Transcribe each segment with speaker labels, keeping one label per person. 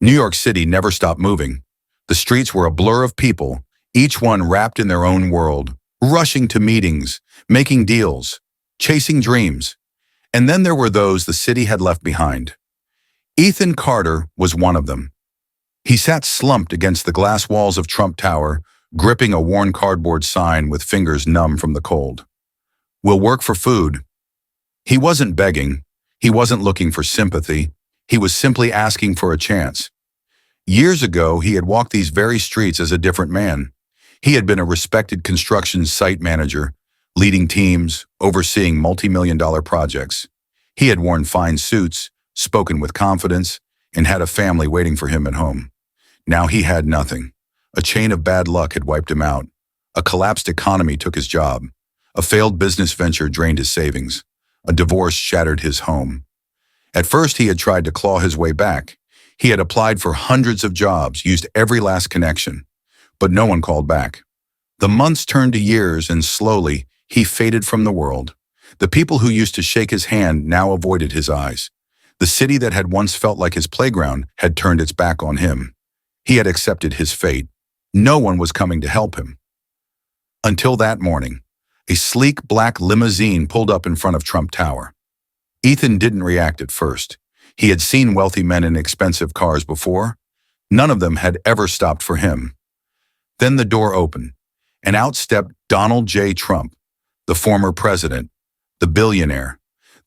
Speaker 1: New York City never stopped moving. The streets were a blur of people, each one wrapped in their own world, rushing to meetings, making deals, chasing dreams. And then there were those the city had left behind. Ethan Carter was one of them. He sat slumped against the glass walls of Trump Tower, gripping a worn cardboard sign with fingers numb from the cold. "We'll work for food." He wasn't begging. He wasn't looking for sympathy. He was simply asking for a chance. Years ago, he had walked these very streets as a different man. He had been a respected construction site manager, leading teams, overseeing multi-million-dollar projects. He had worn fine suits, spoken with confidence, and had a family waiting for him at home. Now he had nothing. A chain of bad luck had wiped him out. A collapsed economy took his job. A failed business venture drained his savings. A divorce shattered his home. At first, he had tried to claw his way back. He had applied for hundreds of jobs, used every last connection, but no one called back. The months turned to years, and slowly, he faded from the world. The people who used to shake his hand now avoided his eyes. The city that had once felt like his playground had turned its back on him. He had accepted his fate. No one was coming to help him. Until that morning, a sleek black limousine pulled up in front of Trump Tower. Ethan didn't react at first. He had seen wealthy men in expensive cars before. None of them had ever stopped for him. Then the door opened, and out stepped Donald J. Trump, the former president, the billionaire,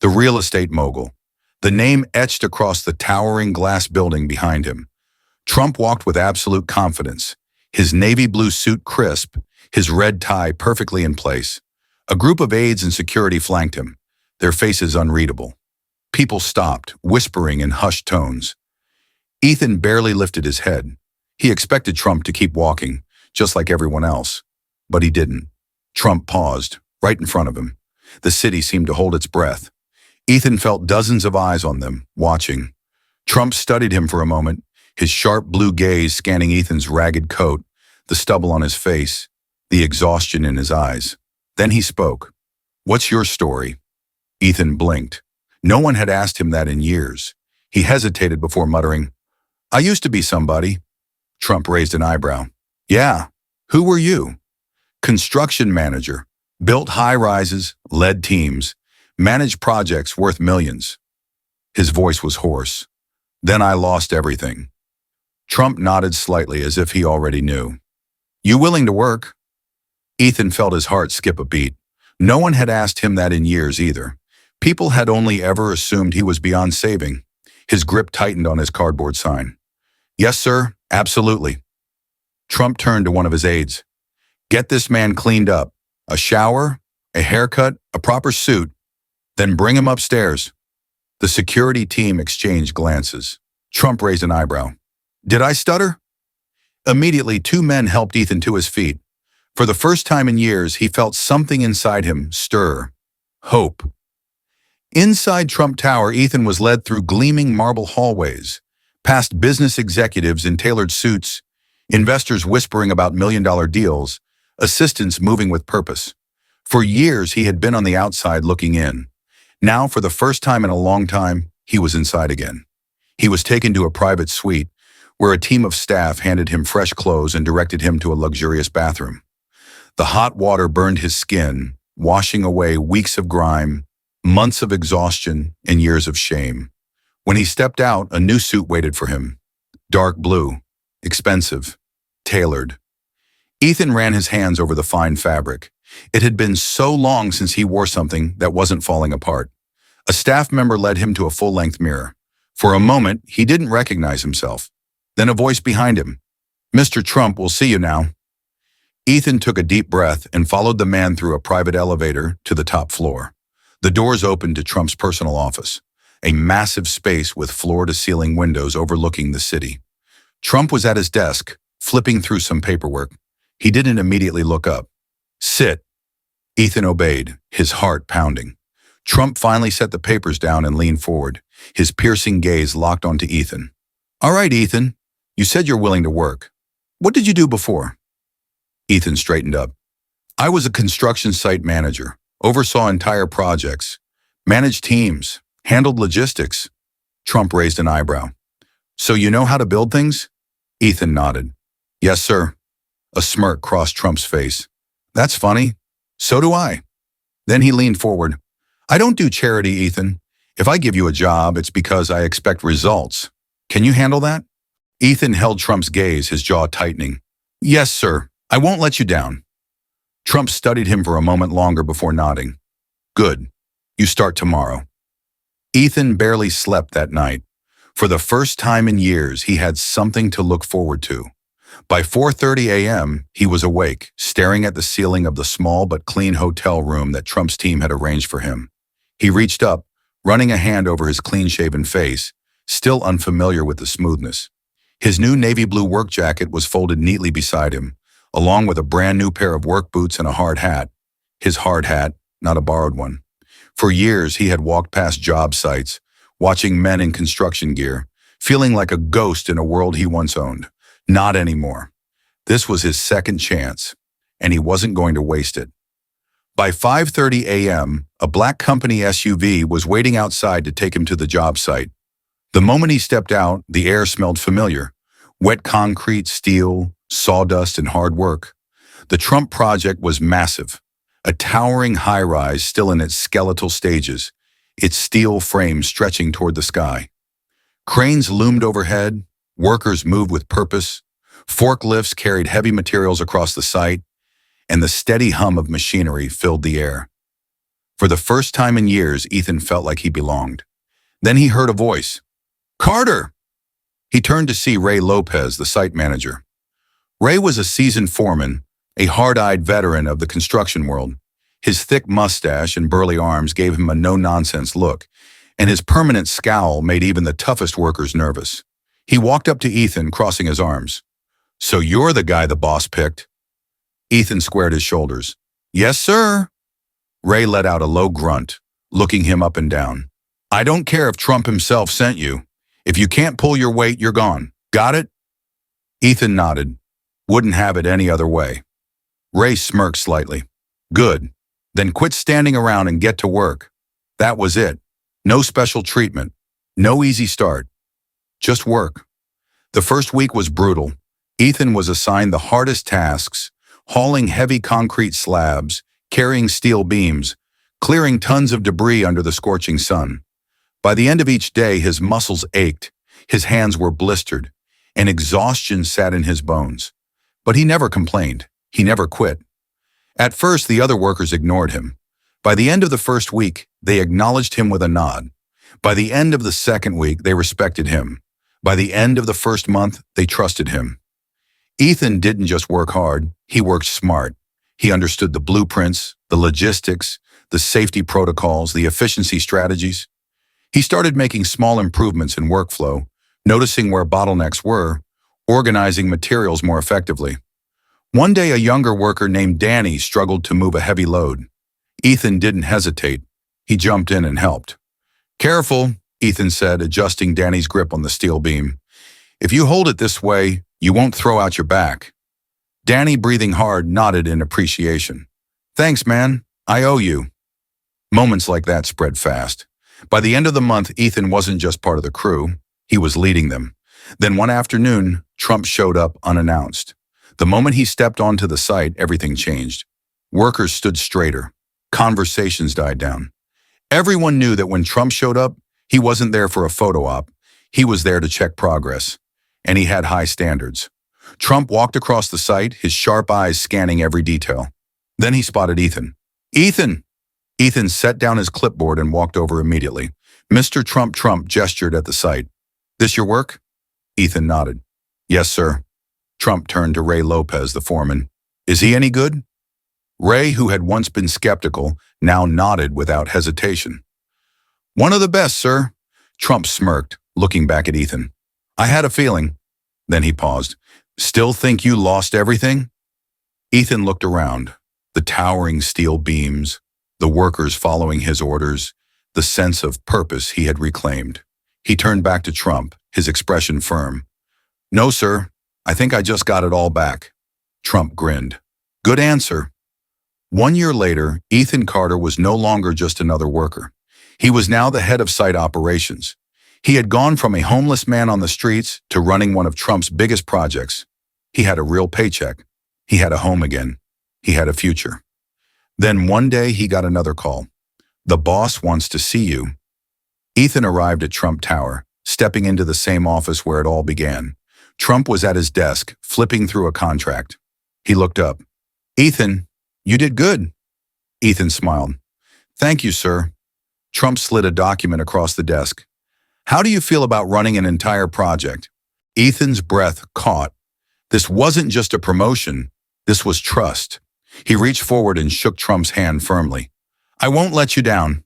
Speaker 1: the real estate mogul, the name etched across the towering glass building behind him. Trump walked with absolute confidence, his navy blue suit crisp, his red tie perfectly in place. A group of aides and security flanked him, their faces unreadable. People stopped, whispering in hushed tones. Ethan barely lifted his head. He expected Trump to keep walking, just like everyone else. But he didn't. Trump paused, right in front of him. The city seemed to hold its breath. Ethan felt dozens of eyes on them, watching. Trump studied him for a moment, his sharp blue gaze scanning Ethan's ragged coat, the stubble on his face, the exhaustion in his eyes. Then he spoke. "What's your story?" Ethan blinked. No one had asked him that in years. He hesitated before muttering, "I used to be somebody." Trump raised an eyebrow. "Yeah, who were you?" "Construction manager. Built high-rises, led teams, managed projects worth millions." His voice was hoarse. "Then I lost everything." Trump nodded slightly as if he already knew. "You willing to work?" Ethan felt his heart skip a beat. No one had asked him that in years either. People had only ever assumed he was beyond saving. His grip tightened on his cardboard sign. "Yes, sir, absolutely." Trump turned to one of his aides. "Get this man cleaned up. A shower, a haircut, a proper suit. Then bring him upstairs." The security team exchanged glances. Trump raised an eyebrow. "Did I stutter?" Immediately, two men helped Ethan to his feet. For the first time in years, he felt something inside him stir. Hope. Inside Trump Tower, Ethan was led through gleaming marble hallways, past business executives in tailored suits, investors whispering about million-dollar deals, assistants moving with purpose. For years, he had been on the outside looking in. Now, for the first time in a long time, he was inside again. He was taken to a private suite, where a team of staff handed him fresh clothes and directed him to a luxurious bathroom. The hot water burned his skin, washing away weeks of grime, months of exhaustion, and years of shame. When he stepped out, a new suit waited for him. Dark blue, expensive, tailored. Ethan ran his hands over the fine fabric. It had been so long since he wore something that wasn't falling apart. A staff member led him to a full-length mirror. For a moment, he didn't recognize himself. Then a voice behind him. "Mr. Trump, we'll see you now." Ethan took a deep breath and followed the man through a private elevator to the top floor. The doors opened to Trump's personal office, a massive space with floor-to-ceiling windows overlooking the city. Trump was at his desk, flipping through some paperwork. He didn't immediately look up. "Sit." Ethan obeyed, his heart pounding. Trump finally set the papers down and leaned forward, his piercing gaze locked onto Ethan. "All right, Ethan, you said you're willing to work. What did you do before?" Ethan straightened up. "I was a construction site manager, oversaw entire projects, managed teams, handled logistics." Trump raised an eyebrow. So you know how to build things? Ethan nodded. Yes, sir. A smirk crossed Trump's face. That's funny. So do I. Then he leaned forward. I don't do charity, Ethan. If I give you a job, it's because I expect results. Can you handle that? Ethan held Trump's gaze, his jaw tightening. Yes, sir. I won't let you down. Trump studied him for a moment longer before nodding. Good. You start tomorrow. Ethan barely slept that night. For the first time in years, he had something to look forward to. By 4:30 a.m., he was awake, staring at the ceiling of the small but clean hotel room that Trump's team had arranged for him. He reached up, running a hand over his clean-shaven face, still unfamiliar with the smoothness. His new navy blue work jacket was folded neatly beside him, along with a brand new pair of work boots and a hard hat. His hard hat, not a borrowed one. For years, he had walked past job sites, watching men in construction gear, feeling like a ghost in a world he once owned. Not anymore. This was his second chance, and he wasn't going to waste it. By 5:30 a.m., a black company SUV was waiting outside to take him to the job site. The moment he stepped out, the air smelled familiar. Wet concrete, steel, sawdust, and hard work. The Trump project was massive. A towering high-rise still in its skeletal stages, its steel frame stretching toward the sky. Cranes loomed overhead, workers moved with purpose, forklifts carried heavy materials across the site, and the steady hum of machinery filled the air. For the first time in years, Ethan felt like he belonged. Then he heard a voice. Carter! He turned to see Ray Lopez, the site manager. Ray was a seasoned foreman, a hard-eyed veteran of the construction world. His thick mustache and burly arms gave him a no-nonsense look, and his permanent scowl made even the toughest workers nervous. He walked up to Ethan, crossing his arms. So you're the guy the boss picked? Ethan squared his shoulders. Yes, sir. Ray let out a low grunt, looking him up and down. I don't care if Trump himself sent you. If you can't pull your weight, you're gone. Got it? Ethan nodded. Wouldn't have it any other way. Ray smirked slightly. Good. Then quit standing around and get to work. That was it. No special treatment. No easy start. Just work. The first week was brutal. Ethan was assigned the hardest tasks, hauling heavy concrete slabs, carrying steel beams, clearing tons of debris under the scorching sun. By the end of each day, his muscles ached, his hands were blistered, and exhaustion sat in his bones. But he never complained. He never quit. At first, the other workers ignored him. By the end of the first week, they acknowledged him with a nod. By the end of the second week, they respected him. By the end of the first month, they trusted him. Ethan didn't just work hard, he worked smart. He understood the blueprints, the logistics, the safety protocols, the efficiency strategies. He started making small improvements in workflow, noticing where bottlenecks were, organizing materials more effectively. One day, a younger worker named Danny struggled to move a heavy load. Ethan didn't hesitate. He jumped in and helped. Careful, Ethan said, adjusting Danny's grip on the steel beam. If you hold it this way, you won't throw out your back. Danny, breathing hard, nodded in appreciation. Thanks, man. I owe you. Moments like that spread fast. By the end of the month, Ethan wasn't just part of the crew. He was leading them. Then one afternoon, Trump showed up unannounced. The moment he stepped onto the site, everything changed. Workers stood straighter. Conversations died down. Everyone knew that when Trump showed up, he wasn't there for a photo op. He was there to check progress. And he had high standards. Trump walked across the site, his sharp eyes scanning every detail. Then he spotted Ethan. Ethan! Ethan set down his clipboard and walked over immediately. Mr. Trump gestured at the site. This your work? Ethan nodded. Yes, sir. Trump turned to Ray Lopez, the foreman. Is he any good? Ray, who had once been skeptical, now nodded without hesitation. One of the best, sir. Trump smirked, looking back at Ethan. I had a feeling. Then he paused. Still think you lost everything? Ethan looked around. The towering steel beams, the workers following his orders, the sense of purpose he had reclaimed. He turned back to Trump, his expression firm. No, sir. I think I just got it all back. Trump grinned. Good answer. 1 year later, Ethan Carter was no longer just another worker. He was now the head of site operations. He had gone from a homeless man on the streets to running one of Trump's biggest projects. He had a real paycheck. He had a home again. He had a future. Then one day he got another call. The boss wants to see you. Ethan arrived at Trump Tower, stepping into the same office where it all began. Trump was at his desk, flipping through a contract. He looked up. "Ethan, you did good." Ethan smiled. "Thank you, sir." Trump slid a document across the desk. "How do you feel about running an entire project?" Ethan's breath caught. This wasn't just a promotion. This was trust. He reached forward and shook Trump's hand firmly. "I won't let you down."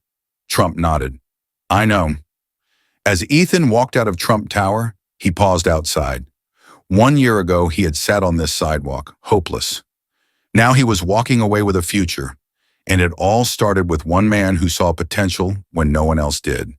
Speaker 1: Trump nodded. "I know." As Ethan walked out of Trump Tower, he paused outside. 1 year ago, he had sat on this sidewalk, hopeless. Now he was walking away with a future, and it all started with one man who saw potential when no one else did.